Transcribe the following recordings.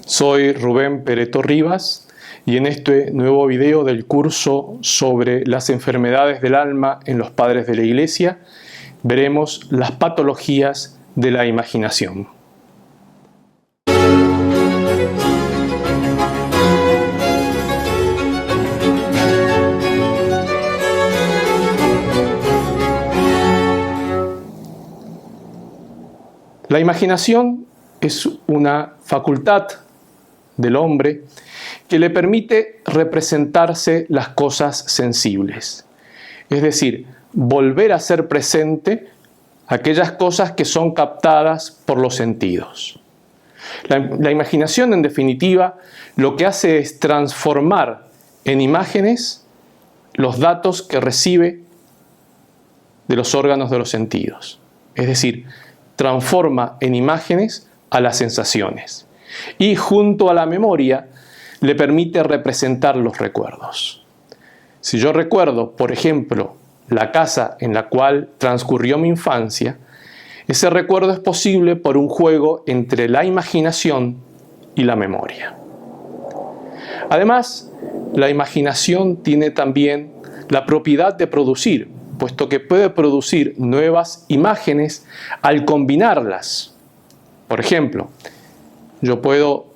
Soy Rubén Pereto Rivas y en este nuevo video del curso sobre las enfermedades del alma en los padres de la Iglesia veremos las patologías de la imaginación. La imaginación es una facultad del hombre que le permite representarse las cosas sensibles. Es decir, volver a ser presente aquellas cosas que son captadas por los sentidos. La imaginación, en definitiva, lo que hace es transformar en imágenes los datos que recibe de los órganos de los sentidos. Es decir, transforma en imágenes a las sensaciones. Y junto a la memoria le permite representar los recuerdos. Si yo recuerdo, por ejemplo, la casa en la cual transcurrió mi infancia, ese recuerdo es posible por un juego entre la imaginación y la memoria. Además, la imaginación tiene también la propiedad de producir, puesto que puede producir nuevas imágenes al combinarlas. Por ejemplo, yo puedo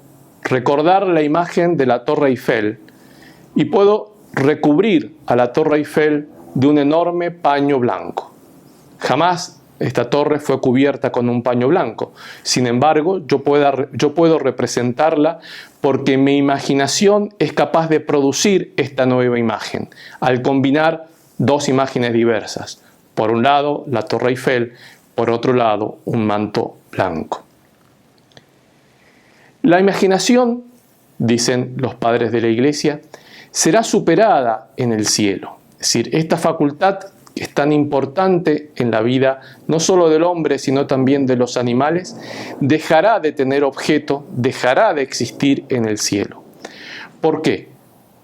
recordar la imagen de la Torre Eiffel y puedo recubrir a la Torre Eiffel de un enorme paño blanco. Jamás esta torre fue cubierta con un paño blanco. Sin embargo, yo puedo representarla porque mi imaginación es capaz de producir esta nueva imagen al combinar dos imágenes diversas. Por un lado, la Torre Eiffel, por otro lado, un manto blanco. La imaginación, dicen los padres de la Iglesia, será superada en el cielo. Es decir, esta facultad que es tan importante en la vida, no solo del hombre, sino también de los animales, dejará de tener objeto, dejará de existir en el cielo. ¿Por qué?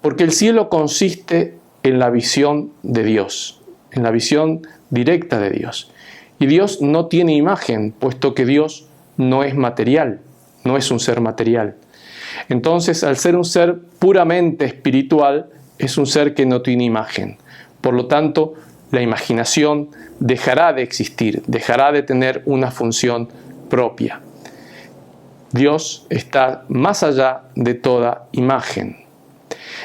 Porque el cielo consiste en la visión de Dios, en la visión directa de Dios. Y Dios no tiene imagen, puesto que Dios no es material. No es un ser material. Entonces, al ser un ser puramente espiritual, es un ser que no tiene imagen. Por lo tanto, la imaginación dejará de existir, dejará de tener una función propia. Dios está más allá de toda imagen.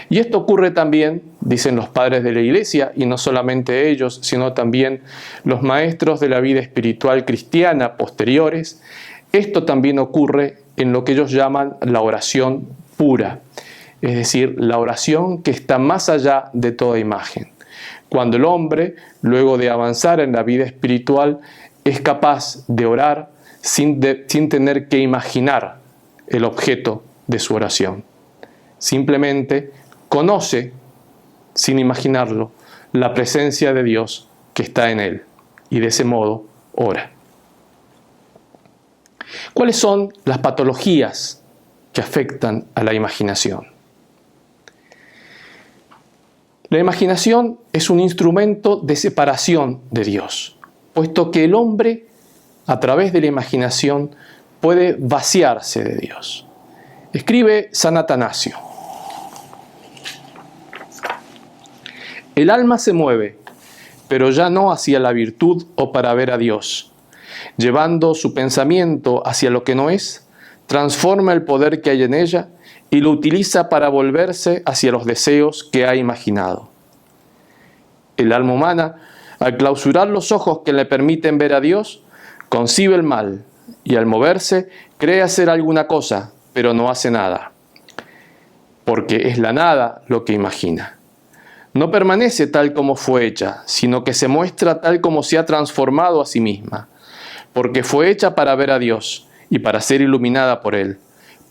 Y esto ocurre también, dicen los padres de la Iglesia, y no solamente ellos, sino también los maestros de la vida espiritual cristiana posteriores. Esto también ocurre en lo que ellos llaman la oración pura, es decir, la oración que está más allá de toda imagen. Cuando el hombre, luego de avanzar en la vida espiritual, es capaz de orar sin tener que imaginar el objeto de su oración. Simplemente conoce, sin imaginarlo, la presencia de Dios que está en él y de ese modo ora. ¿Cuáles son las patologías que afectan a la imaginación? La imaginación es un instrumento de separación de Dios, puesto que el hombre, a través de la imaginación, puede vaciarse de Dios. Escribe San Atanasio: el alma se mueve, pero ya no hacia la virtud o para ver a Dios. Llevando su pensamiento hacia lo que no es, transforma el poder que hay en ella y lo utiliza para volverse hacia los deseos que ha imaginado. El alma humana, al clausurar los ojos que le permiten ver a Dios, concibe el mal y al moverse cree hacer alguna cosa, pero no hace nada, porque es la nada lo que imagina. No permanece tal como fue hecha, sino que se muestra tal como se ha transformado a sí misma, porque fue hecha para ver a Dios y para ser iluminada por Él,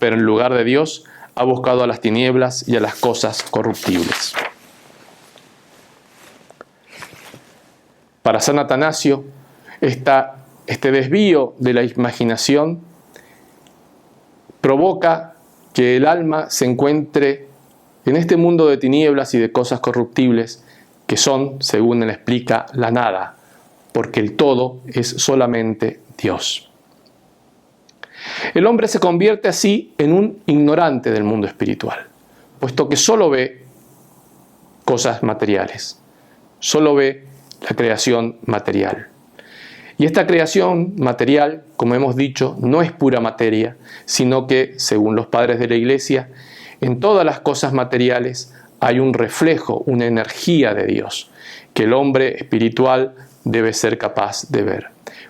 pero en lugar de Dios ha buscado a las tinieblas y a las cosas corruptibles. Para San Atanasio, este desvío de la imaginación provoca que el alma se encuentre en este mundo de tinieblas y de cosas corruptibles que son, según él explica, la nada, porque el todo es solamente Dios. El hombre se convierte así en un ignorante del mundo espiritual, puesto que solo ve cosas materiales, solo ve la creación material. Y esta creación material, como hemos dicho, no es pura materia, sino que, según los padres de la Iglesia, en todas las cosas materiales hay un reflejo, una energía de Dios, que el hombre espiritual debe ser capaz de ver.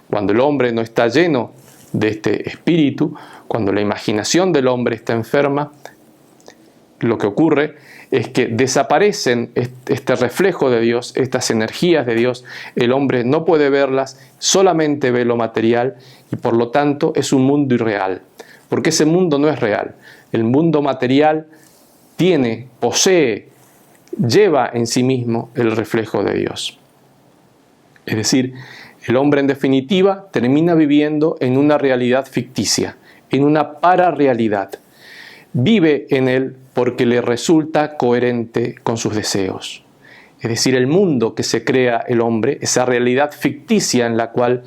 Cuando el hombre no está lleno de este espíritu, cuando la imaginación del hombre está enferma, lo que ocurre es que desaparecen este reflejo de Dios, estas energías de Dios. El hombre no puede verlas, solamente ve lo material y por lo tanto es un mundo irreal, porque ese mundo no es real. El mundo material posee, lleva en sí mismo el reflejo de Dios. Es decir, el hombre en definitiva termina viviendo en una realidad ficticia, en una pararrealidad. Vive en él porque le resulta coherente con sus deseos. Es decir, el mundo que se crea el hombre, esa realidad ficticia en la cual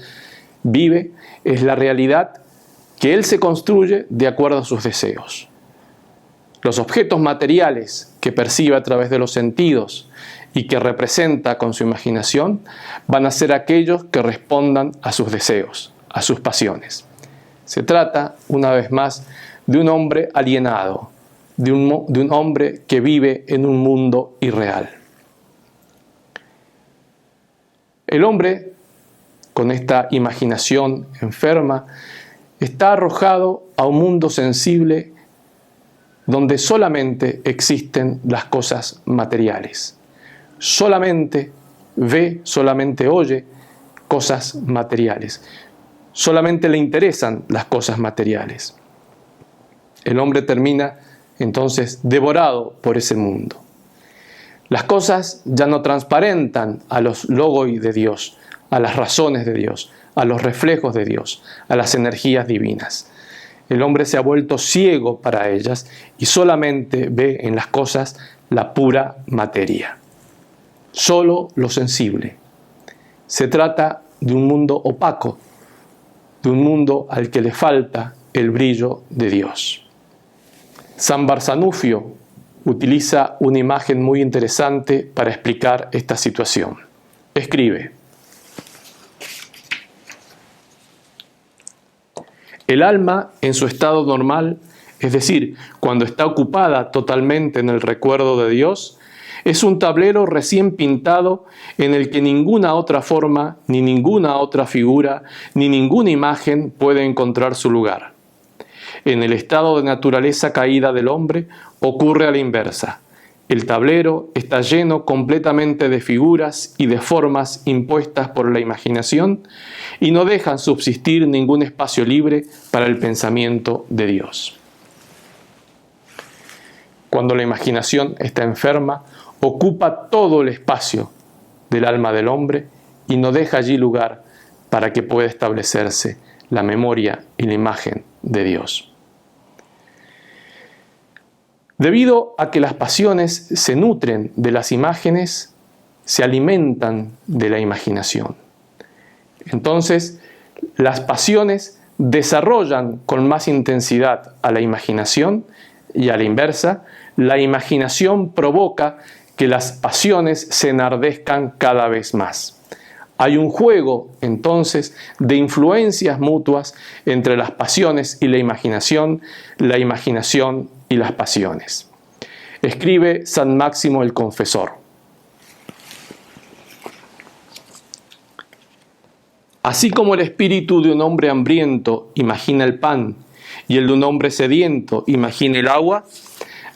vive, es la realidad que él se construye de acuerdo a sus deseos. Los objetos materiales que percibe a través de los sentidos y que representa con su imaginación van a ser aquellos que respondan a sus deseos, a sus pasiones. Se trata, una vez más, de un hombre alienado, de un hombre que vive en un mundo irreal. El hombre, con esta imaginación enferma, está arrojado a un mundo sensible donde solamente existen las cosas materiales. Solamente ve, solamente oye cosas materiales. Solamente le interesan las cosas materiales. El hombre termina entonces devorado por ese mundo. Las cosas ya no transparentan a los logoi de Dios, a las razones de Dios, a los reflejos de Dios, a las energías divinas. El hombre se ha vuelto ciego para ellas y solamente ve en las cosas la pura materia. Solo lo sensible. Se trata de un mundo opaco, de un mundo al que le falta el brillo de Dios. San Barzanufio utiliza una imagen muy interesante para explicar esta situación. Escribe: el alma en su estado normal, es decir, cuando está ocupada totalmente en el recuerdo de Dios, es un tablero recién pintado en el que ninguna otra forma, ni ninguna otra figura, ni ninguna imagen puede encontrar su lugar. En el estado de naturaleza caída del hombre ocurre a la inversa. El tablero está lleno completamente de figuras y de formas impuestas por la imaginación y no dejan subsistir ningún espacio libre para el pensamiento de Dios. Cuando la imaginación está enferma, ocupa todo el espacio del alma del hombre y no deja allí lugar para que pueda establecerse la memoria y la imagen de Dios. Debido a que las pasiones se nutren de las imágenes, se alimentan de la imaginación. Entonces, las pasiones desarrollan con más intensidad a la imaginación y a la inversa, la imaginación provoca que las pasiones se enardezcan cada vez más. Hay un juego, entonces, de influencias mutuas entre las pasiones y la imaginación y las pasiones. Escribe San Máximo el Confesor: así como el espíritu de un hombre hambriento imagina el pan y el de un hombre sediento imagina el agua,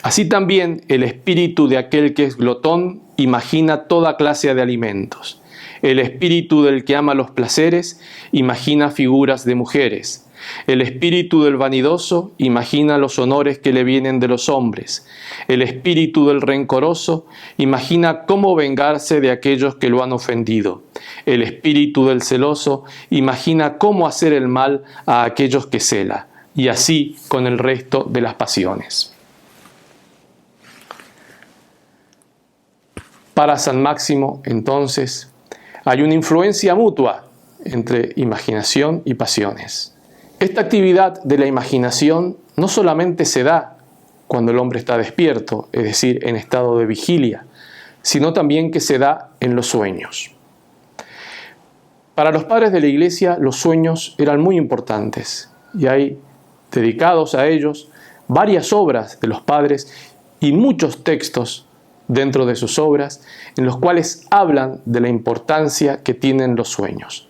así también el espíritu de aquel que es glotón imagina toda clase de alimentos. El espíritu del que ama los placeres imagina figuras de mujeres. El espíritu del vanidoso imagina los honores que le vienen de los hombres. El espíritu del rencoroso imagina cómo vengarse de aquellos que lo han ofendido. El espíritu del celoso imagina cómo hacer el mal a aquellos que cela. Y así con el resto de las pasiones. Para San Máximo, entonces, hay una influencia mutua entre imaginación y pasiones. Esta actividad de la imaginación no solamente se da cuando el hombre está despierto, es decir, en estado de vigilia, sino también que se da en los sueños. Para los padres de la Iglesia, los sueños eran muy importantes y hay dedicados a ellos varias obras de los padres y muchos textos dentro de sus obras en los cuales hablan de la importancia que tienen los sueños,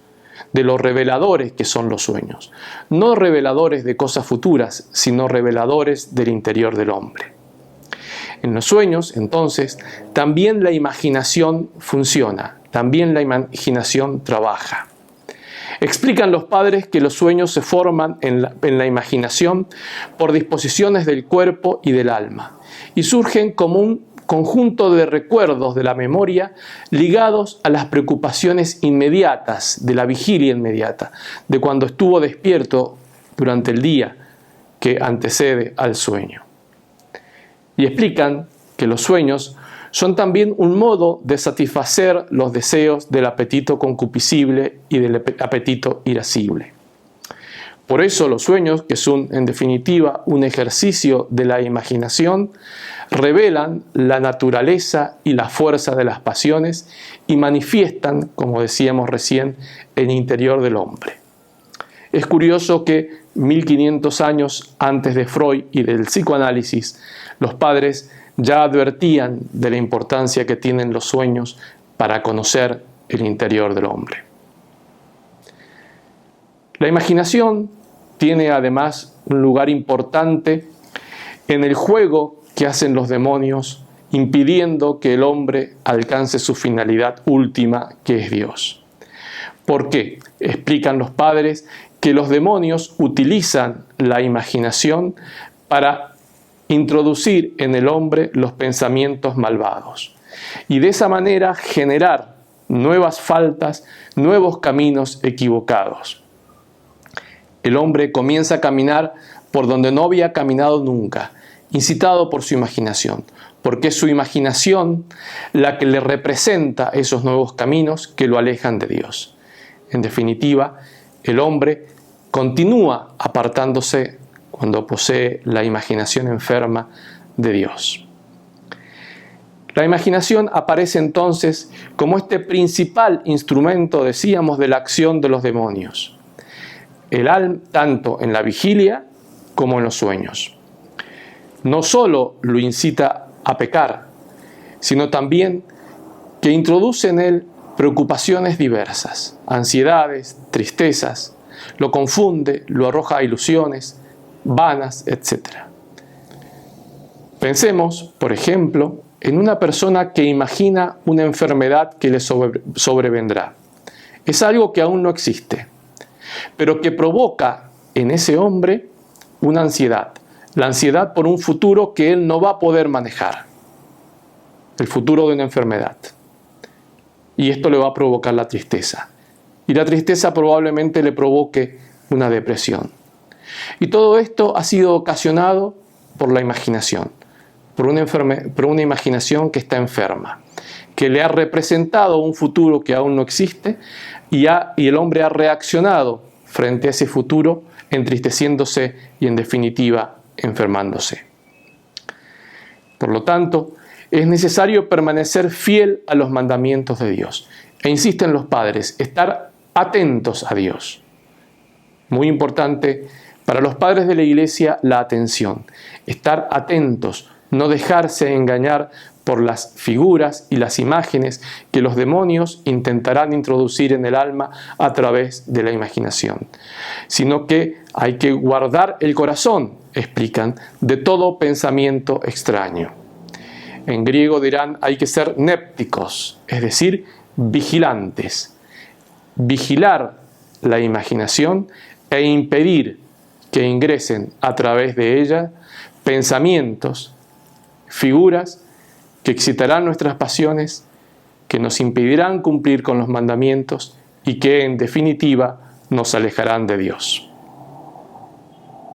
de los reveladores que son los sueños, no reveladores de cosas futuras, sino reveladores del interior del hombre. En los sueños, entonces, también la imaginación funciona, también la imaginación trabaja. Explican los padres que los sueños se forman en la imaginación por disposiciones del cuerpo y del alma, y surgen como un conjunto de recuerdos de la memoria ligados a las preocupaciones inmediatas, de la vigilia inmediata, de cuando estuvo despierto durante el día que antecede al sueño. Y explican que los sueños son también un modo de satisfacer los deseos del apetito concupiscible y del apetito irascible. Por eso los sueños, que son en definitiva un ejercicio de la imaginación, revelan la naturaleza y la fuerza de las pasiones y manifiestan, como decíamos recién, el interior del hombre. Es curioso que 1500 años antes de Freud y del psicoanálisis, los padres ya advertían de la importancia que tienen los sueños para conocer el interior del hombre. La imaginación tiene además un lugar importante en el juego que hacen los demonios, impidiendo que el hombre alcance su finalidad última, que es Dios. ¿Por qué? Explican los padres que los demonios utilizan la imaginación para introducir en el hombre los pensamientos malvados y de esa manera generar nuevas faltas, nuevos caminos equivocados. El hombre comienza a caminar por donde no había caminado nunca, incitado por su imaginación, porque es su imaginación la que le representa esos nuevos caminos que lo alejan de Dios. En definitiva, el hombre continúa apartándose cuando posee la imaginación enferma de Dios. La imaginación aparece entonces como este principal instrumento, decíamos, de la acción de los demonios, tanto en la vigilia como en los sueños. No solo lo incita a pecar, sino también que introduce en él preocupaciones diversas, ansiedades, tristezas, lo confunde, lo arroja a ilusiones vanas, etc. Pensemos, por ejemplo, en una persona que imagina una enfermedad que le sobrevendrá. Es algo que aún no existe, pero que provoca en ese hombre una ansiedad. La ansiedad por un futuro que él no va a poder manejar. El futuro de una enfermedad. Y esto le va a provocar la tristeza. Y la tristeza probablemente le provoque una depresión. Y todo esto ha sido ocasionado por la imaginación, por una imaginación que está enferma, que le ha representado un futuro que aún no existe y el hombre ha reaccionado frente a ese futuro, entristeciéndose y en definitiva enfermándose. Por lo tanto, es necesario permanecer fiel a los mandamientos de Dios. E insisten los padres, estar atentos a Dios. Muy importante para los padres de la Iglesia la atención, estar atentos, no dejarse engañar por las figuras y las imágenes que los demonios intentarán introducir en el alma a través de la imaginación, sino que hay que guardar el corazón, explican, de todo pensamiento extraño. En griego dirán hay que ser népticos, es decir, vigilantes, vigilar la imaginación e impedir que ingresen a través de ella pensamientos, figuras que excitarán nuestras pasiones, que nos impedirán cumplir con los mandamientos y que en definitiva nos alejarán de Dios.